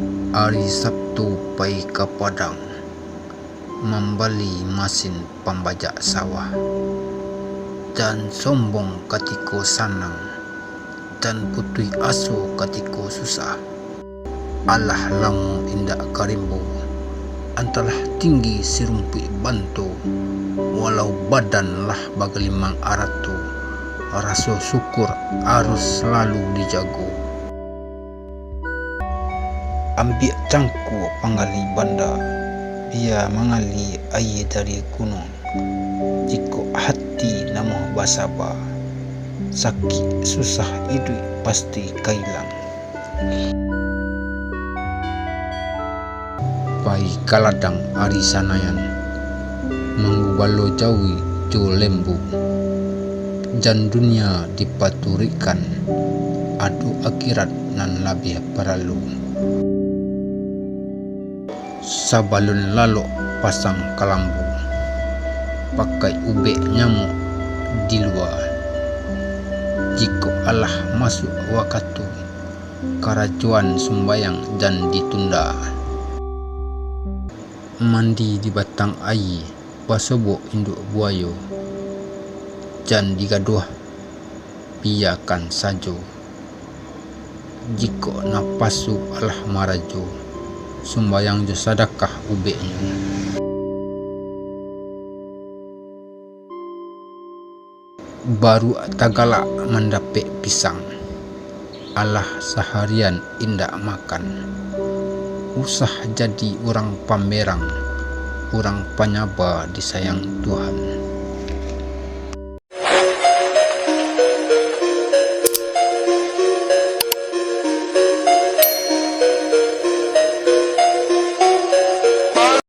Hari Sabtu pai ke Padang, membeli mesin pembajak sawah, dan sombong ketika senang, dan putih asu ketika susah. Alah lamu indak karimbo, antalah tinggi sirumpi bantu, walau badanlah bagalimang aratu, rasa syukur harus selalu dijago. Ambil cangku panggali banda, dia mengali air dari gunung. Jika hati namuh basaba, sakit susah hidup pasti kailang. Pai kaladang ari sanayan, menggubalo jawi jo lembu, jan dunia dipaturikan, adu akhirat nan labih paralu. Sabalun lalu pasang kelambu, pakai ubek nyamuk di luar. Jika Allah masuk waktu, karajuan sembayang dan ditunda. Mandi di batang air, pasobok induk buaya, jan digaduh, biarkan saja. Jika napasu Allah marajo, sembayang jo sadakah ubeknya. Baru tagala mendapat pisang, Allah seharian indak makan. Usah jadi orang pamerang, orang penyaba disayang Tuhan.